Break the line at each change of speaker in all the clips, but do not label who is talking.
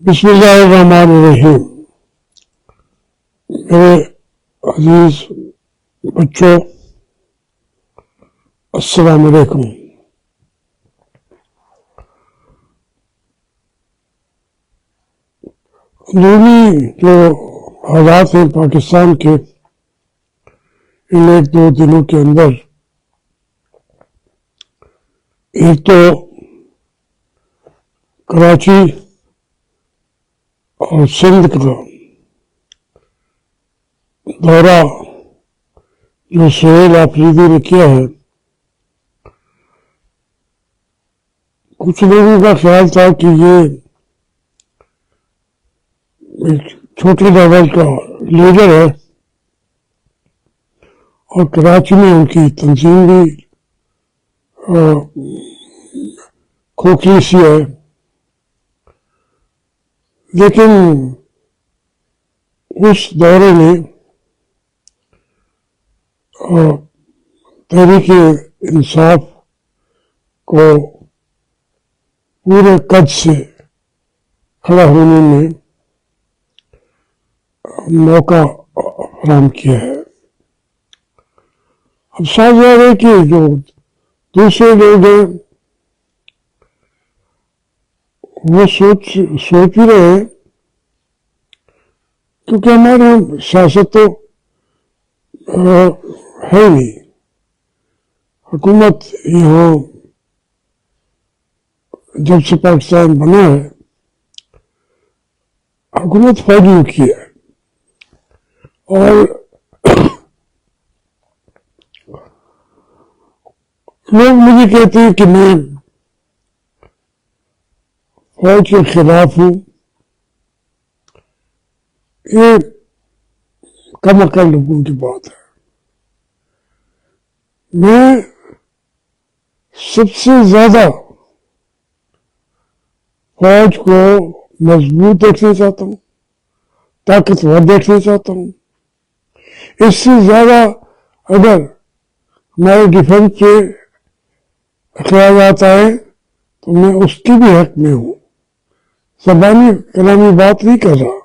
بسم اللہ الرحمن الرحیم. میرے عزیز بچوں، السلام علیکم. اندرونی جو حالات ہیں پاکستان کے، ان ایک دو دنوں کے اندر ایک تو کراچی اور سندھ کا دورہ جو سہیل آفریدی نے کیا ہے، کچھ لوگوں کا خیال تھا کہ یہ ایک چھوٹے لیول کا لیڈر ہے اور کراچی میں ان کی تنظیم بھی کھوکھلی سی ہے، لیکن اس دورے میں تحریک انصاف کو پورے قد سے کھڑا ہونے میں موقع فراہم کیا ہے. اب صاف ظاہر ہے کہ جو دوسرے لوگ ہیں وہ سوچ بھی رہے ہیں، کیونکہ ہمارے یہاں سیاست تو ہے نہیں. حکومت یہاں جب سے پاکستان بنا ہے، حکومت فوجیوں کی ہے، اور لوگ مجھے کہتے ہیں کہ میں فوج کے خلاف ہوں. یہ کم عقل لوگوں کی بات ہے. میں سب سے زیادہ فوج کو مضبوط دیکھنا چاہتا ہوں، طاقتور دیکھنا چاہتا ہوں. اس سے زیادہ اگر ہمارے ڈیفنس پہ خیالات آئے تو میں اس کی بھی حق میں ہوں. زبانی کلامی بات نہیں کر رہا.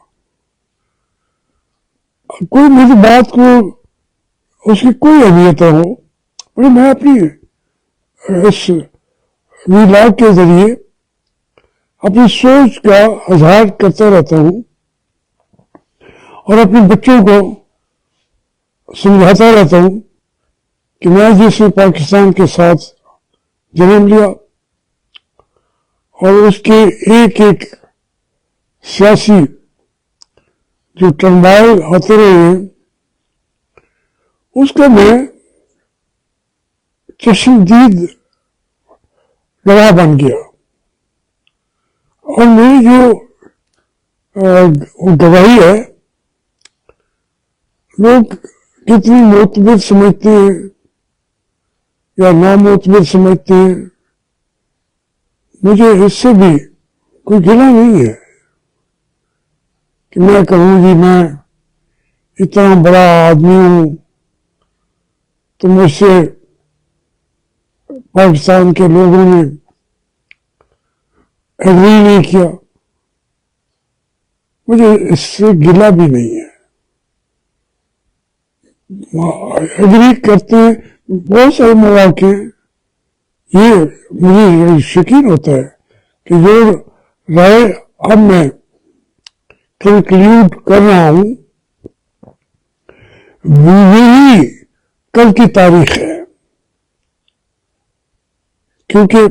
کوئی میری بات کو اس کی کوئی اہمیت ہو، اور میں اپنی اس ویلاگ کے ذریعے اپنی سوچ کا اظہار کرتا رہتا ہوں اور اپنے بچوں کو سمجھاتا رہتا ہوں کہ میں جس نے پاکستان کے ساتھ جنم لیا اور اس کے ایک ایک سیاسی جو ٹرمائل ہوتے رہے ہیں اس کا میں چشمدید گواہ بن گیا. اور میری جو گواہی ہے لوگ کتنی معتبر سمجھتے ہیں یا نامعتبر سمجھتے ہیں، مجھے اس سے بھی کوئی گلہ نہیں ہے کہ میں کہوں گی میں اتنا بڑا آدمی ہوں تو مجھ سے پاکستان کے لوگوں نے ایگری نہیں کیا. مجھے اس سے گلہ بھی نہیں ہے. ایگری کرتے ہیں بہت سارے مواقع. یہ مجھے یقین ہوتا ہے کہ جو رائے اب میں کنکلیوڈ کر رہا ہوں وہی کل کی تاریخ ہے، کیونکہ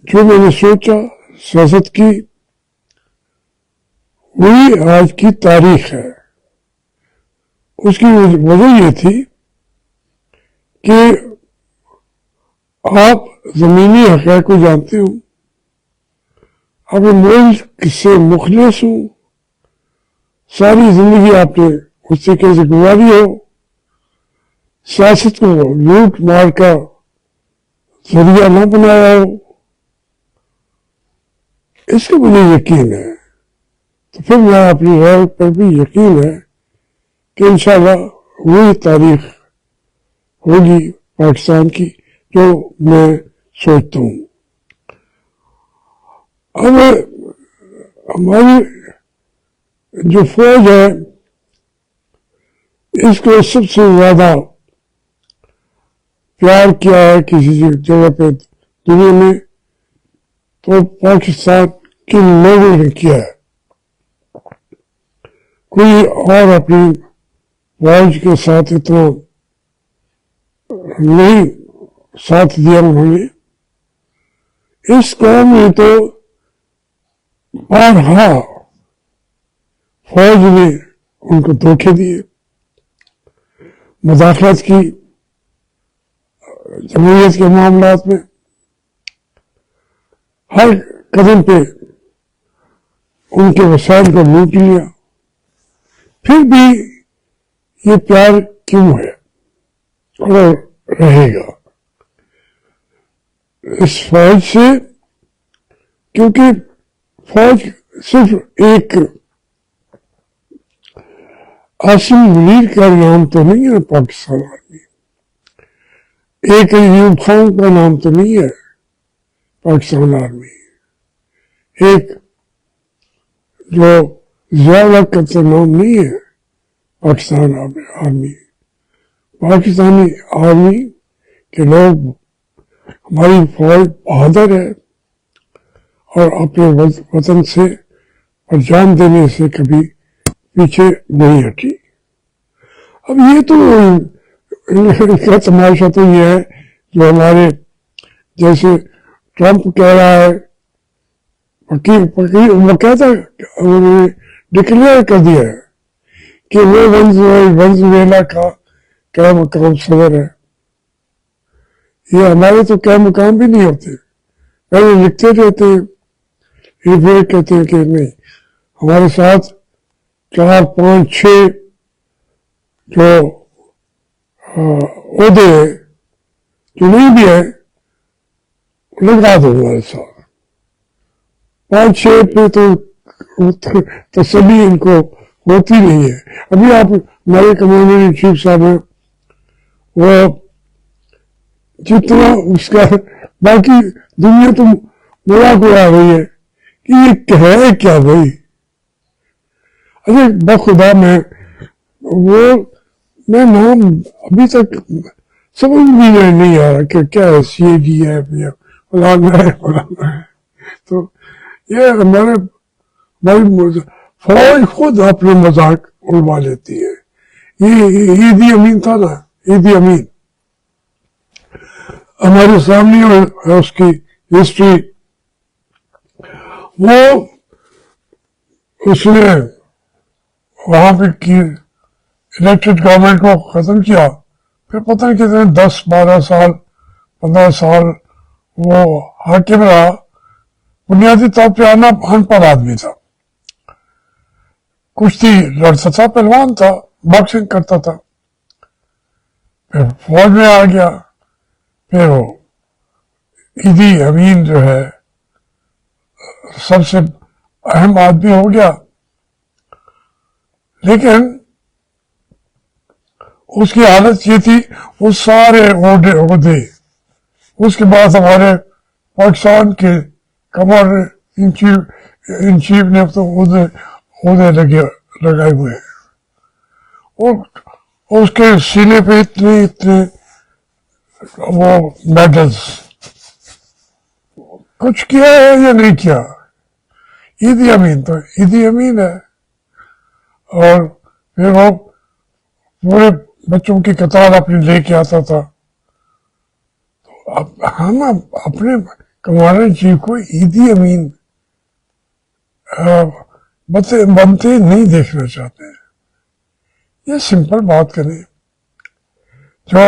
جو میں نے سوچا سیاست کی وہی آج کی تاریخ ہے. اس کی وجہ یہ تھی کہ آپ زمینی حقائق کو جانتے ہو، آپ ملک سے مخلص ہوں، ساری زندگی آپ نے اس طریقے سے گزاری ہو، سیاست کو لوٹ مار کا ذریعہ نہ بنایا ہو. اس کا مجھے یقین ہے. تو پھر میں اپنی رائے پر بھی یقین ہے کہ انشاءاللہ وہی تاریخ ہوگی پاکستان کی جو میں سوچتا ہوں. اب ہماری جو فوج ہے اس کو سب سے زیادہ پیار کیا ہے کسی جگہ پہ دنیا میں تو پاکستان کے لوگوں نے کیا ہے. کوئی اور اپنی فوج کے ساتھ اتنا نہیں ساتھ دیا انہوں نے. اس قوم نے تو بارہا فوج نے ان کو دھوکے دیے، مداخلت کی جمہوریت کے معاملات میں، ہر قدم پہ ان کے وسائل کو لوٹ لیا. پھر بھی یہ پیار کیوں ہے اور رہے گا اس فوج سے؟ کیونکہ فوج صرف ایک عاصم منیر کا نام تو نہیں ہے پاکستان آرمی، ایک ایوب خان کا نام تو نہیں ہے پاکستان آرمی، ایک جو ضیاء الحق کا تو نام نہیں ہے پاکستان آرمی. پاکستانی آرمی کے لوگ، ہماری فوج بہادر ہے اور اپنے وطن سے اور جان دینے سے کبھی پیچھے نہیں ہٹی. اب یہ تو ان کا تماشا تو یہ ہے جو ہمارے جیسے ٹرمپ کہہ رہا ہے، باقاعدہ انہوں نے ڈکلیئر کر دیا ہے کہ وہ ونزویلا کا کیا مقام صدر ہے. یہ ہمارے تو کیا مقام بھی نہیں ہوتے، پہلے لکھتے رہتے ہیں، پھر کہتے ہیں کہ نہیں ہمارے ساتھ 4 5 6 جو عہدے ہیں جو نہیں بھی ہے لگا دو ہمارے ساتھ. 5 6 پہ تو تسلی ان کو ہوتی نہیں ہے. ابھی آپ ہمارے کمانڈر ان چیف صاحب ہیں، وہ جتنا اس کا باقی دنیا تو مذاق اڑا رہی ہے کہ یہ ہے کیا بھائی. ارے بخدا میں نام ابھی تک سمجھ بھی نہیں آ رہا کہ کیا ہے، سی اے ڈی ہے فلانا ہے. تو یہ ہماری فوج خود اپنے مذاق اڑوا لیتی ہے. یہ عیدی امین تھا نا، عیدی امین ہمارے سامنے اس کی ہسٹری، وہ اس نے وہاں پہ کی الیکٹڈ گورنمنٹ کو ختم کیا، پھر پتہ نہیں کتنے 10 12 سال 15 سال وہ حاکم رہا. بنیادی طور پہ ان پڑھ آدمی تھا، کشتی لڑتا تھا، پہلوان تھا، باکسنگ کرتا تھا. پھر فوج میں آ گیا، پھر وہ عیدی امین جو ہے سب سے اہم آدمی ہو گیا. لیکن اس کی حالت یہ تھی، وہ سارے عہدے اس کے بعد ہمارے پاکستان کے کمانڈر ان چیف نے تو عہدے لگائے ہوئے ہیں. اس کے سینے پہ اتنے وہ میڈلز. کچھ کیا ہے یا نہیں کیا؟ عیدی امین تو عیدی امین ہے. اور پھر وہ پورے بچوں کی قطار اپنی لے کے آتا تھا. ہم اپنے کمانڈر ان چیف کو عیدی امین بنتے نہیں دیکھنا چاہتے. یہ سمپل بات کریں، جو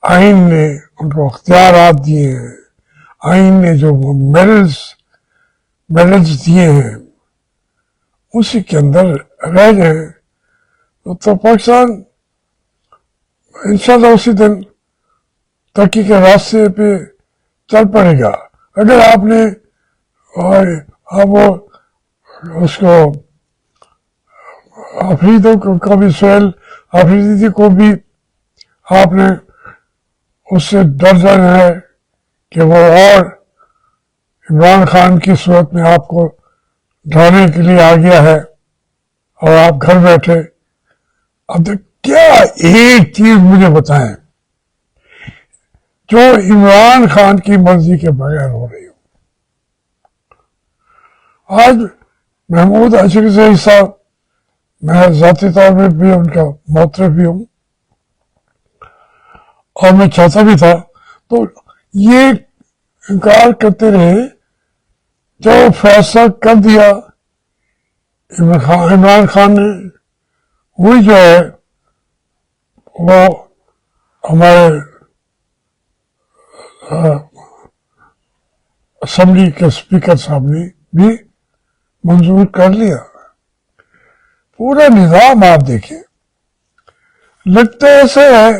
آئین نے ان کو اختیارات دیے ہیں، آئین نے جو میڈلز دیے ہیں اسی کے اندر رہ جائیں تو پاکستان انشاءاللہ اسی دن ترقی کے راستے پہ چل پڑے گا. اگر آپ نے اس کو آفریدی کو بھی آپ نے اس سے ڈر جانا ہے کہ وہ اور عمران خان کی صورت میں آپ کو ڈرانے کے لیے آ گیا ہے اور آپ گھر بیٹھے. اب تک کیا ایک چیز مجھے بتائیں جو عمران خان کی مرضی کے بغیر ہو رہی ہو. آج محمود اشرفی صاحب، میں ذاتی طور پہ بھی ان کا محترم بھی ہوں اور میں چاہتا بھی تھا، تو یہ انکار کرتے رہے جو فیصلہ کر دیا عمران خان نے، وہی جو ہے وہ ہمارے اسمبلی کے اسپیکر صاحب نے بھی منظور کر لیا. پورا نظام آپ دیکھیں، لگتا ایسا ہے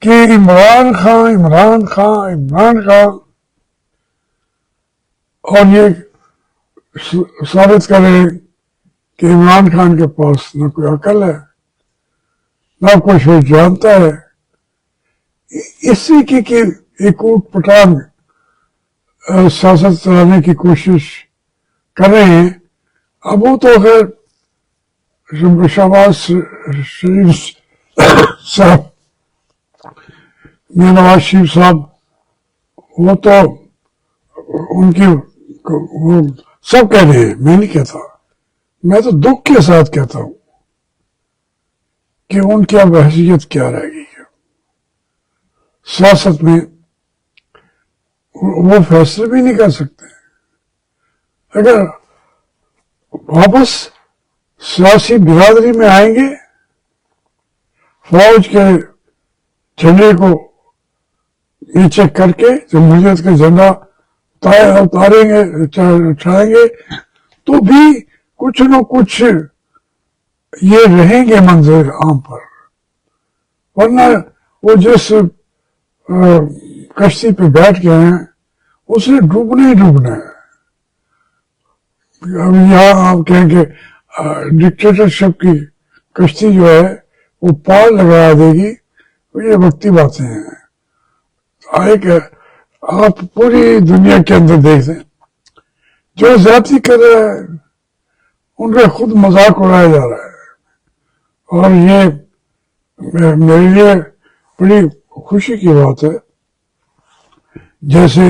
کہ عمران خان اور یہ ثابت کرے کہ عمران خان کے پاس نہ کوئی عقل ہے نہ کچھ وہ جانتا ہے. اسی کی ایک اوٹ پٹانگ سیاست چلانے کی کوشش کر رہے ہیں. اب وہ تو خیر شہباز شریف صاحب، نواز شریف صاحب، وہ تو ان کی وہ سب کہہ رہے ہیں، میں نہیں کہتا، میں تو دکھ کے ساتھ کہتا ہوں کہ ان کی اب حیثیت کیا رہ گئی ہے سیاست میں. وہ فیصلے بھی نہیں کر سکتے. اگر واپس سیاسی برادری میں آئیں گے، فوج کے جھنڈے کو نیچے کر کے جمہوریت کا جھنڈا اتاریں گے، اٹھائیں گے، تو بھی کچھ نہ کچھ یہ رہیں گے منظر عام پر. ورنہ وہ جس کشتی پہ بیٹھ گئے ہیں اسے ڈوبنا ہی ڈوبنا ہے. اب یہاں آپ کہیں کہ ڈکٹیٹرشپ کی کشتی جو ہے وہ پار لگا دے گی، یہ وقتی باتیں ہیں. آپ پوری دنیا کے اندر دیکھ لیں، جو زیادتی کر رہا ہے ان کا خود مذاق اڑایا جا رہا ہے. اور یہ میرے لیے بڑی خوشی کی بات ہے جیسے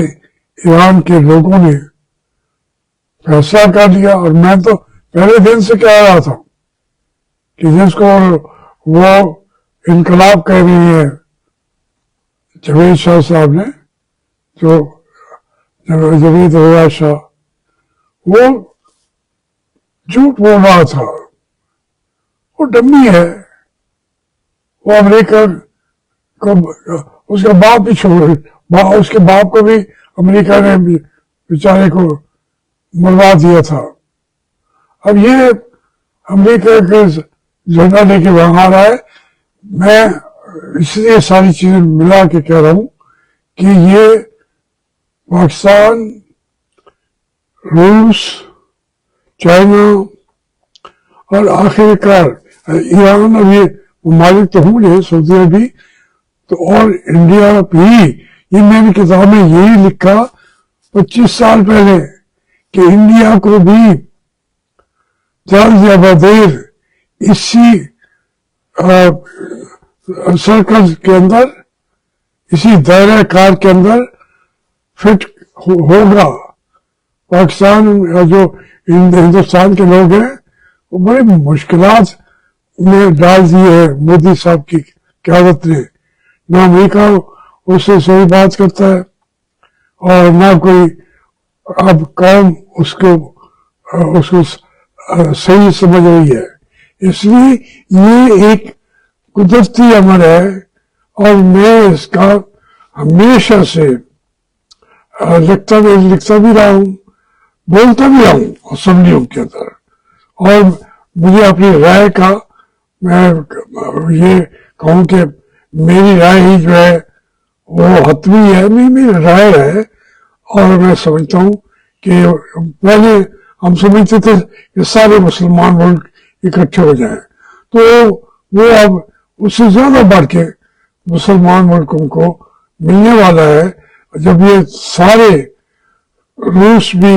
ایران کے لوگوں نے فیصلہ کر لیا. اور میں تو پہلے دن سے کہہ رہا تھا کہ جس کو وہ انقلاب کہہ رہی ہے جاوید شاہ صاحب نے، جو جاوید رضا شاہ، وہ جھوٹ بول رہا تھا، وہ ڈمی ہے. وہ امریکہ کو، اس کا باپ بھی اس کے باپ کو بھی امریکہ نے بیچارے کو مروا دیا تھا. اب یہ امریکہ کے جھنڈا لے کے وہاں آ رہا ہے. میں اس لیے ساری چیزیں ملا کے کہہ رہا ہوں کہ یہ پاکستان، روس، چائنا اور آخر کار ایران، اور یہ ممالک تو ہوں گے، سعودی عربی تو، اور انڈیا بھی. یہ میں نے کتاب میں یہی لکھا 25 سال پہلے کہ انڈیا کو بھی جلد یا بدیر اسی سرکل کے اندر، اسی دائرہ کار کے اندر فٹ ہوگا. پاکستان جو ہندوستان کے لوگ ہیں وہ بڑی مشکلات میں ڈال دیے ہیں مودی صاحب کی قیادت نے. نہ امریکہ اس سے صحیح بات کرتا ہے اور نہ کوئی اب قوم اس کو صحیح سمجھ رہی ہے. اس لیے یہ ایک قدرتی عمل ہے اور میں اس کا ہمیشہ سے لکھتا بھی رہا ہوں، بولتا بھی رہا ہوں اسمبلیوں کے اندر. اور مجھے اپنی رائے کا، میں یہ کہوں کہ میری رائے ہی جو ہے وہ حتمی ہے، میری رائے ہے. اور میں سمجھتا ہوں کہ پہلے ہم سمجھتے تھے کہ سارے مسلمان ملک اکٹھے ہو جائیں، تو وہ اب اس سے زیادہ بڑھ کے مسلمان ملکوں کو ملنے والا ہے جب یہ سارے، روس بھی،